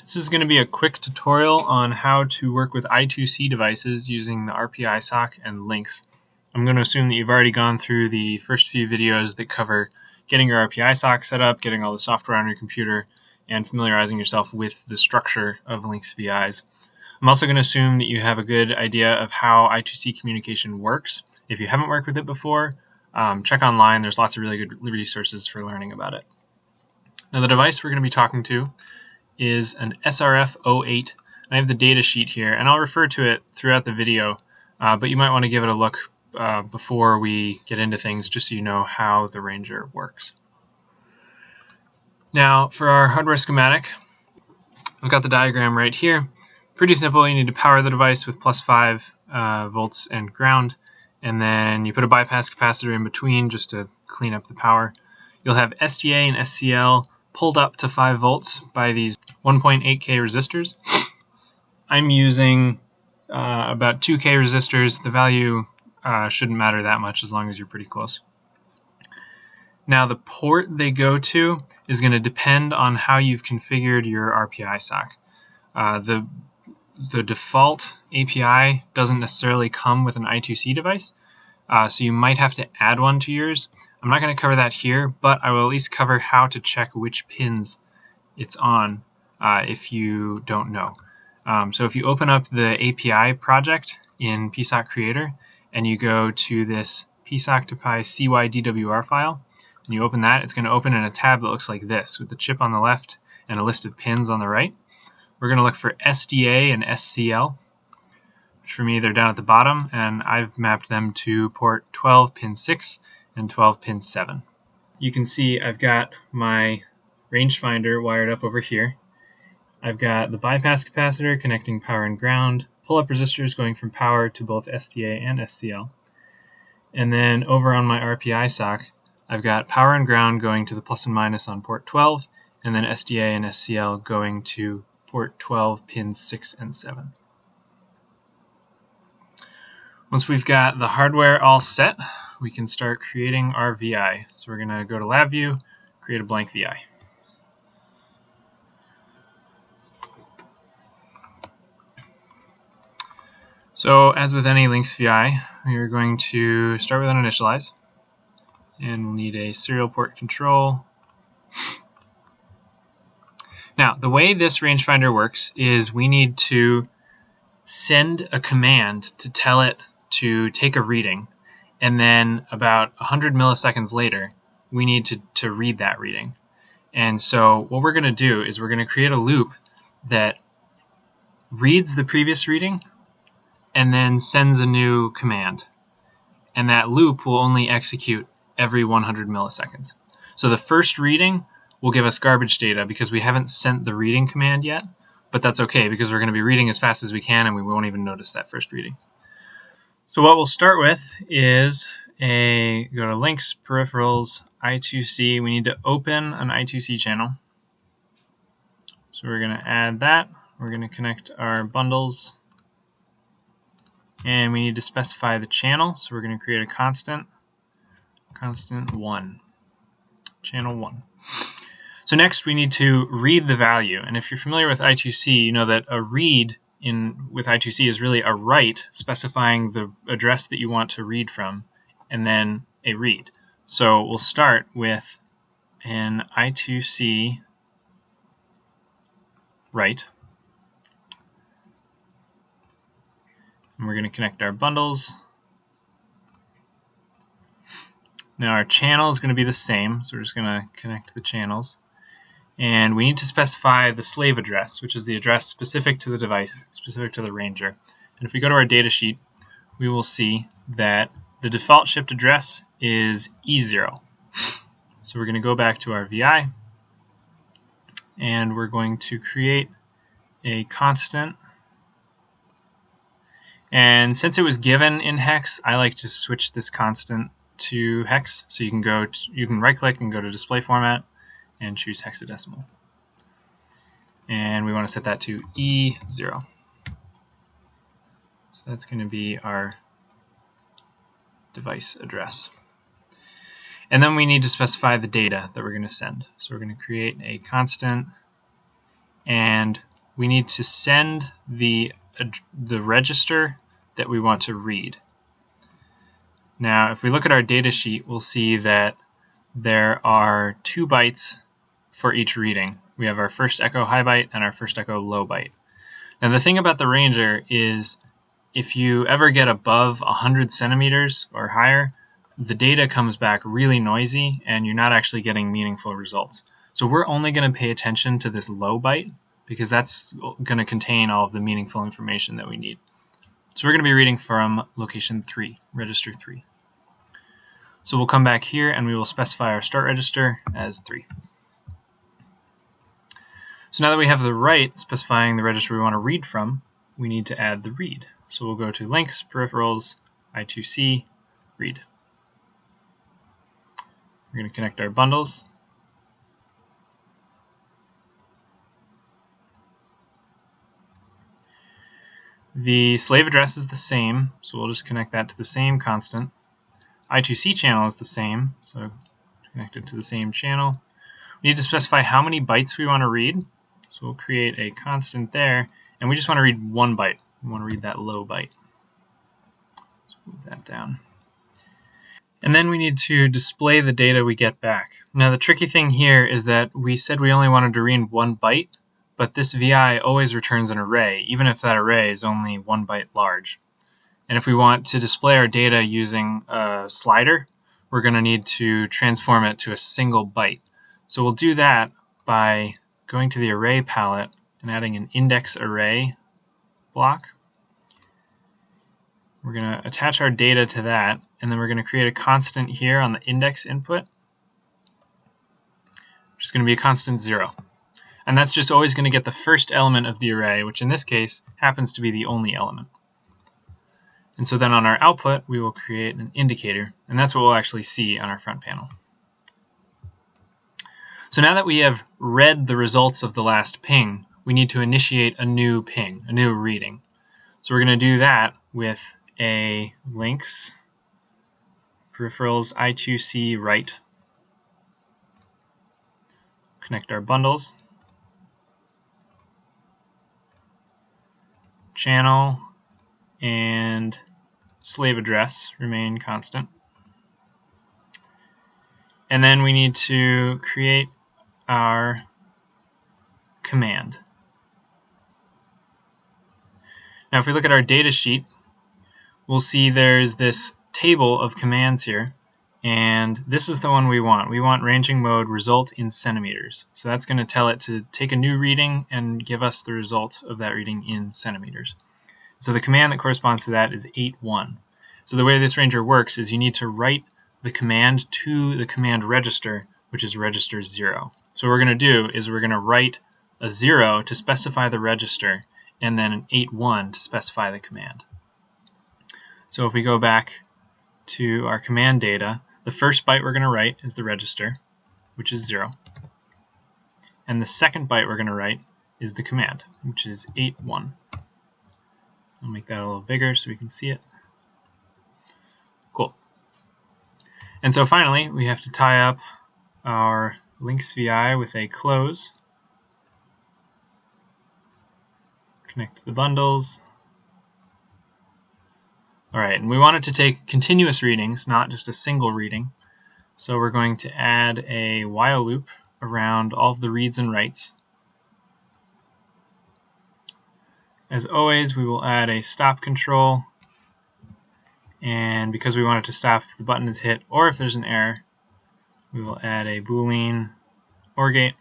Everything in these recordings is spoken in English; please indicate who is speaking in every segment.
Speaker 1: This is going to be a quick tutorial on how to work with I2C devices using the RPiSoC and LINX. I'm going to assume that you've already gone through the first few videos that cover getting your RPiSoC set up, getting all the software on your computer, and familiarizing yourself with the structure of LINX VIs. I'm also going to assume that you have a good idea of how I2C communication works. If you haven't worked with it before, check online. There's lots of really good resources for learning about it. Now, the device we're going to be talking to is an SRF08. I have the data sheet here, and I'll refer to it throughout the video, but you might want to give it a look before we get into things, just so you know how the Ranger works. Now, for our hardware schematic, I've got the diagram right here. Pretty simple. You need to power the device with +5 volts and ground, and then you put a bypass capacitor in between just to clean up the power. You'll have SDA and SCL pulled up to 5 volts by these 1.8K resistors. I'm using about 2K resistors. The value shouldn't matter that much as long as you're pretty close. Now, the port they go to is going to depend on how you've configured your RPiSoC. The default API doesn't necessarily come with an I2C device, so you might have to add one to yours. I'm not going to cover that here, but I will at least cover how to check which pins it's on if you don't know. So if you open up the API project in PiSoC Creator and you go to this PiSoC to Pi CYDWR file, and you open that, it's going to open in a tab that looks like this, with the chip on the left and a list of pins on the right. We're going to look for SDA and SCL, which for me they're down at the bottom, and I've mapped them to port 12 pin 6 and 12 pin 7. You can see I've got my rangefinder wired up over here. I've got the bypass capacitor connecting power and ground, pull-up resistors going from power to both SDA and SCL. And then over on my RPiSoC, I've got power and ground going to the plus and minus on port 12, and then SDA and SCL going to port 12 pins 6 and 7. Once we've got the hardware all set, we can start creating our VI. So we're going to go to LabVIEW, create a blank VI. So as with any LINX VI, we are going to start with an initialize, and we'll need a serial port control. Now, the way this rangefinder works is we need to send a command to tell it to take a reading, and then about 100 milliseconds later, we need to read that reading. And so what we're going to do is we're going to create a loop that reads the previous reading and then sends a new command. And that loop will only execute every 100 milliseconds. So the first reading will give us garbage data because we haven't sent the reading command yet, but that's okay because we're going to be reading as fast as we can and we won't even notice that first reading. So what we'll start with is go to LINX, Peripherals, I2C. We need to open an I2C channel. So we're going to add that. We're going to connect our bundles. And we need to specify the channel. So we're going to create a constant 1, channel 1. So next we need to read the value. And if you're familiar with I2C, you know that a read with I2C is really a write specifying the address that you want to read from, and then a read. So we'll start with an I2C write. And we're going to connect our bundles. Now our channel is going to be the same, so we're just going to connect the channels. And we need to specify the slave address, which is the address specific to the device, specific to the Ranger. And if we go to our data sheet, we will see that the default shipped address is E0. So we're going to go back to our VI, and we're going to create a constant. And since it was given in hex, I like to switch this constant to hex. So you can right-click and go to display format and choose hexadecimal. And we want to set that to E0. So that's going to be our device address. And then we need to specify the data that we're going to send. So we're going to create a constant, and we need to send the register that we want to read. Now, if we look at our data sheet, we'll see that there are 2 bytes for each reading. We have our first echo high byte and our first echo low byte. Now, the thing about the Ranger is if you ever get above 100 centimeters or higher, the data comes back really noisy and you're not actually getting meaningful results. So we're only going to pay attention to this low byte because that's going to contain all of the meaningful information that we need. So we're going to be reading from location 3, register 3. So we'll come back here and we will specify our start register as 3. So now that we have the write specifying the register we want to read from, we need to add the read. So we'll go to LINX, peripherals, I2C, read. We're going to connect our bundles. The slave address is the same, so we'll just connect that to the same constant. I2C channel is the same, so connect it to the same channel. We need to specify how many bytes we want to read, so we'll create a constant there, and we just want to read 1 byte. We want to read that low byte. So move that down. And then we need to display the data we get back. Now the tricky thing here is that we said we only wanted to read 1 byte, but this VI always returns an array, even if that array is only 1 byte large. And if we want to display our data using a slider, we're going to need to transform it to a single byte. So we'll do that by going to the array palette and adding an index array block. We're going to attach our data to that, and then we're going to create a constant here on the index input, which is going to be a constant 0. And that's just always going to get the first element of the array, which in this case happens to be the only element. And so then on our output, we will create an indicator, and that's what we'll actually see on our front panel. So now that we have read the results of the last ping, we need to initiate a new ping, a new reading. So we're going to do that with a LINX peripherals I2C write. Connect our bundles. Channel and slave address remain constant. And then we need to create our command. Now if we look at our data sheet, we'll see there's this table of commands here, and this is the one we want. We want ranging mode result in centimeters. So that's going to tell it to take a new reading and give us the result of that reading in centimeters. So the command that corresponds to that is 81. So the way this ranger works is you need to write the command to the command register, which is register 0. So what we're going to do is we're going to write a 0 to specify the register, and then an 81 to specify the command. So if we go back to our command data, the first byte we're going to write is the register, which is 0. And the second byte we're going to write is the command, which is 81. I'll make that a little bigger so we can see it. Cool. And so finally, we have to tie up our LINX VI with a close. Connect the bundles. Alright, and we want it to take continuous readings, not just a single reading. So we're going to add a while loop around all of the reads and writes. As always, we will add a stop control, and because we want it to stop if the button is hit or if there's an error, we will add a Boolean OR gate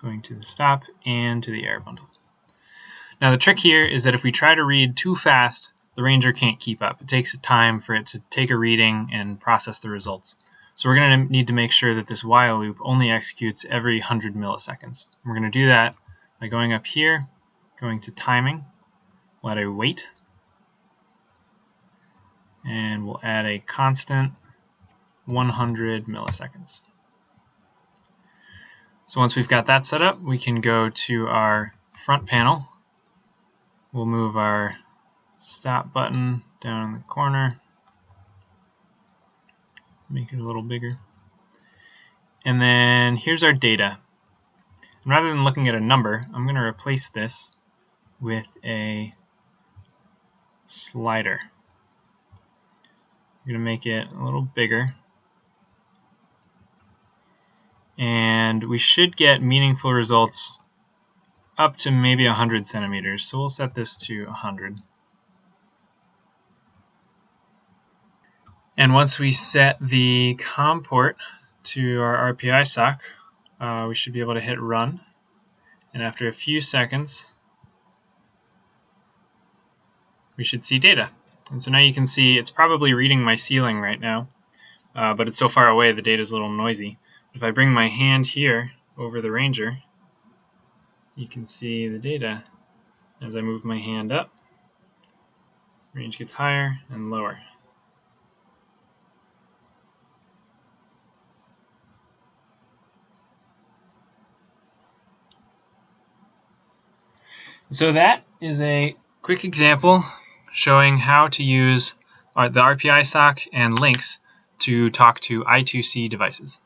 Speaker 1: going to the stop and to the error bundle. Now the trick here is that if we try to read too fast, the ranger can't keep up. It takes time for it to take a reading and process the results. So we're going to need to make sure that this while loop only executes every 100 milliseconds. We're going to do that by going up here, going to timing, we'll add a wait, and we'll add a constant 100 milliseconds. So once we've got that set up, we can go to our front panel. We'll move our stop button down in the corner, make it a little bigger. And then here's our data. And rather than looking at a number, I'm going to replace this with a slider. I'm going to make it a little bigger. And we should get meaningful results up to maybe 100 centimeters. So we'll set this to 100. And once we set the COM port to our RPiSoC, we should be able to hit run. And after a few seconds, we should see data. And so now you can see it's probably reading my ceiling right now, but it's so far away the data is a little noisy. If I bring my hand here over the ranger, you can see the data. As I move my hand up, range gets higher and lower. So that is a quick example showing how to use the RPiSoC and LINX to talk to I2C devices.